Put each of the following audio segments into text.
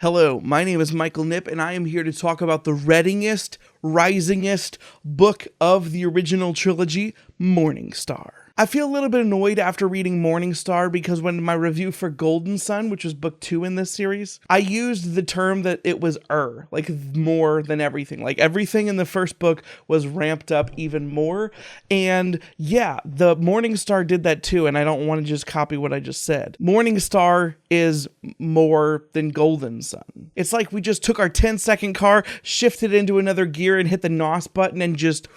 Hello, my name is Michael Knipp, and I am here to talk about the reddingest, risingest book of the original trilogy, Morning Star. I feel a little bit annoyed after reading Morning Star because when my review for Golden Sun, which was book 2 in this series, I used the term that it was like more than everything. Like everything in the first book was ramped up even more. And yeah, the Morning Star did that too, and I don't want to just copy what I just said. Morning Star is more than Golden Sun. It's like we just took our 10-second car, shifted into another gear, and hit the NOS button and just...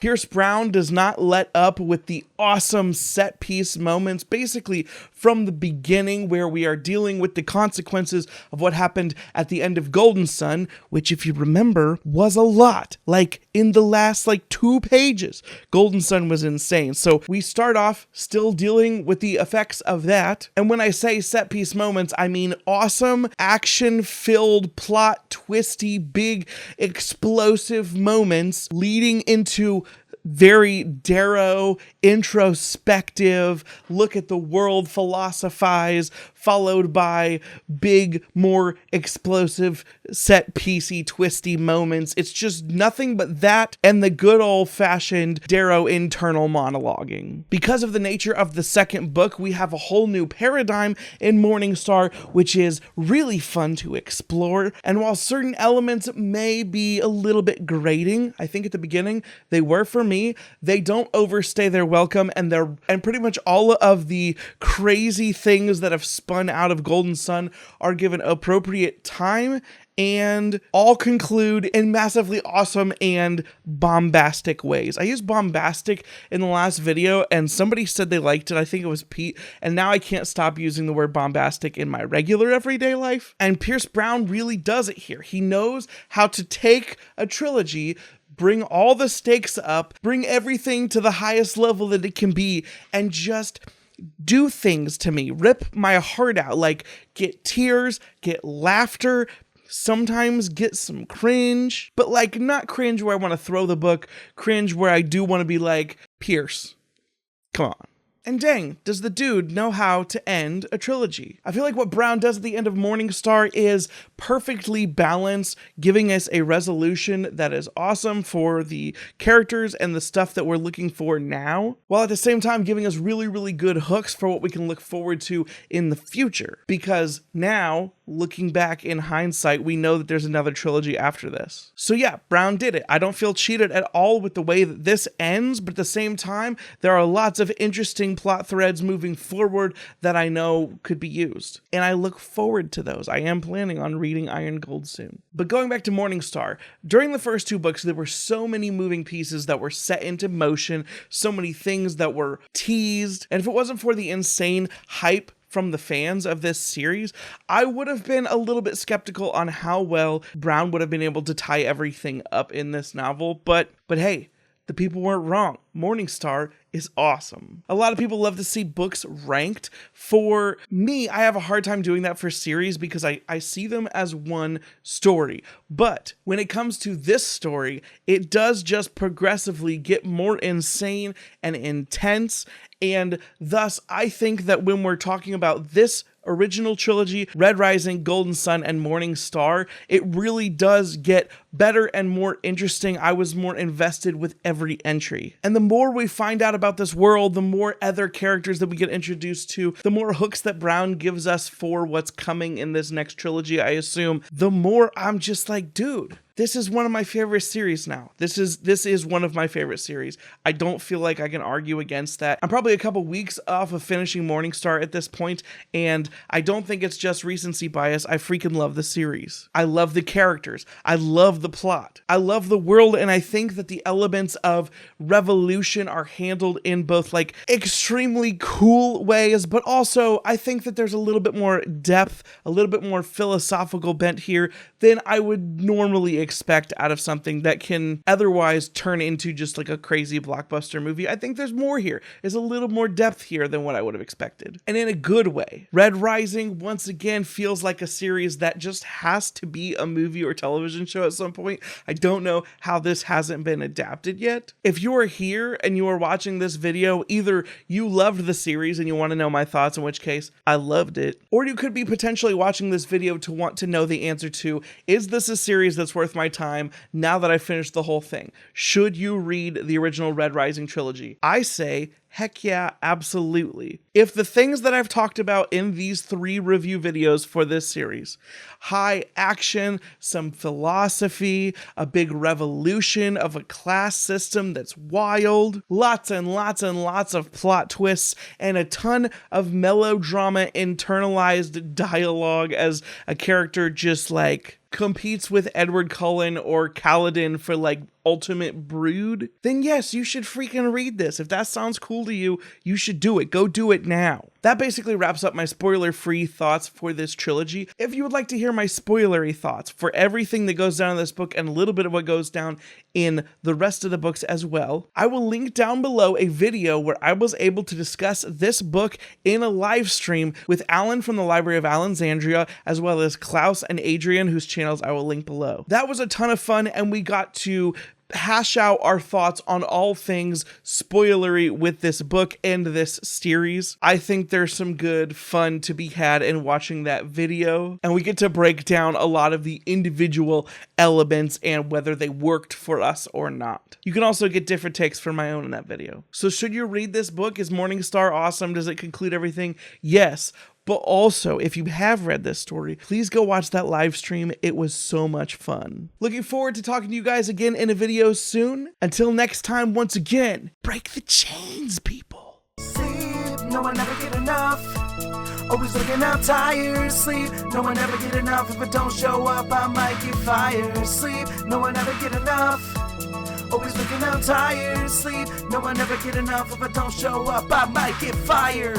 Pierce Brown does not let up with the awesome set piece moments, basically from the beginning, where we are dealing with the consequences of what happened at the end of Golden Sun, which, if you remember, was a lot. Like in the last 2 pages, Golden Sun was insane. So we start off still dealing with the effects of that. And when I say set piece moments, I mean awesome, action-filled, plot twisty, big, explosive moments leading into very Darrow, introspective, look at the world, philosophize, followed by big, more explosive, set-piecey, twisty moments. It's just nothing but that and the good old-fashioned Darrow internal monologuing. Because of the nature of the second book, we have a whole new paradigm in Morning Star, which is really fun to explore. And while certain elements may be a little bit grating, I think at the beginning they were for me, they don't overstay their welcome, and pretty much all of the crazy things that have spun out of Golden Sun are given appropriate time and all conclude in massively awesome and bombastic ways. I used bombastic in the last video and somebody said they liked it. I think it was Pete. And now I can't stop using the word bombastic in my regular everyday life. And Pierce Brown really does it here. He knows how to take a trilogy, bring all the stakes up, bring everything to the highest level that it can be, and just do things to me, rip my heart out, get tears, get laughter, sometimes get some cringe, but not cringe where I want to throw the book, cringe where I do want to be like, Pierce, come on. And dang, does the dude know how to end a trilogy? I feel like what Brown does at the end of Morning Star is perfectly balanced, giving us a resolution that is awesome for the characters and the stuff that we're looking for now, while at the same time giving us really, really good hooks for what we can look forward to in the future. Because now, looking back in hindsight, we know that there's another trilogy after this. So yeah, Brown did it. I don't feel cheated at all with the way that this ends, but at the same time, there are lots of interesting plot threads moving forward that I know could be used. And I look forward to those. I am planning on reading Iron Gold soon. But going back to Morning Star, during the first 2 books, there were so many moving pieces that were set into motion, so many things that were teased, and if it wasn't for the insane hype from the fans of this series, I would have been a little bit skeptical on how well Brown would have been able to tie everything up in this novel, but hey, the people weren't wrong. Morning Star is awesome. A lot of people love to see books ranked. For me, I have a hard time doing that for series because I see them as one story. But when it comes to this story, it does just progressively get more insane and intense. And thus, I think that when we're talking about this original trilogy, Red Rising, Golden Sun, and Morning Star, it really does get better and more interesting. I was more invested with every entry. And the more we find out about this world, the more other characters that we get introduced to, the more hooks that Brown gives us for what's coming in this next trilogy, I assume, the more I'm just like, dude, this is one of my favorite series now. This is one of my favorite series. I don't feel like I can argue against that. I'm probably a couple weeks off of finishing Morning Star at this point, and I don't think it's just recency bias. I freaking love the series. I love the characters. I love the plot. I love the world, and I think that the elements of revolution are handled in both extremely cool ways, but also I think that there's a little bit more depth, a little bit more philosophical bent here than I would normally expect out of something that can otherwise turn into just a crazy blockbuster movie. I think there's more here. There's a little more depth here than what I would have expected. And in a good way. Red Rising, once again, feels like a series that just has to be a movie or television show at some some point. I don't know how this hasn't been adapted yet. If you are here and you are watching this video, either you loved the series and you want to know my thoughts, in which case I loved it, or you could be potentially watching this video to want to know the answer to, is this a series that's worth my time now that I finished the whole thing? Should you read the original Red Rising trilogy? I say, heck yeah, absolutely. If the things that I've talked about in these 3 review videos for this series, high action, some philosophy, a big revolution of a class system that's wild, lots and lots and lots of plot twists, and a ton of melodrama internalized dialogue as a character just like competes with Edward Cullen or Kaladin for like ultimate brood, then yes, you should freaking read this. If that sounds cool to you, you should do it. Go do it now. That basically wraps up my spoiler-free thoughts for this trilogy. If you would like to hear my spoilery thoughts for everything that goes down in this book and a little bit of what goes down in the rest of the books as well, I will link down below a video where I was able to discuss this book in a live stream with Alan from the Library of Alexandria, as well as Klaus and Adrian, whose channels I will link below. That was a ton of fun, and we got to hash out our thoughts on all things spoilery with this book and this series. I think there's some good fun to be had in watching that video, and we get to break down a lot of the individual elements and whether they worked for us or not. You can also get different takes from my own in that video. So should you read this book? Is Morningstar awesome? Does it conclude everything? Yes. But also, if you have read this story, please go watch that live stream. It was so much fun. Looking forward to talking to you guys again in a video soon. Until next time, once again, break the chains, people. Sleep, no one ever get enough. Always looking out tired. Sleep, no one ever get enough. If I don't show up, I might get fired. Sleep, no one ever get enough. Always looking out tired. Sleep, no one ever get enough. If I don't show up, I might get fired.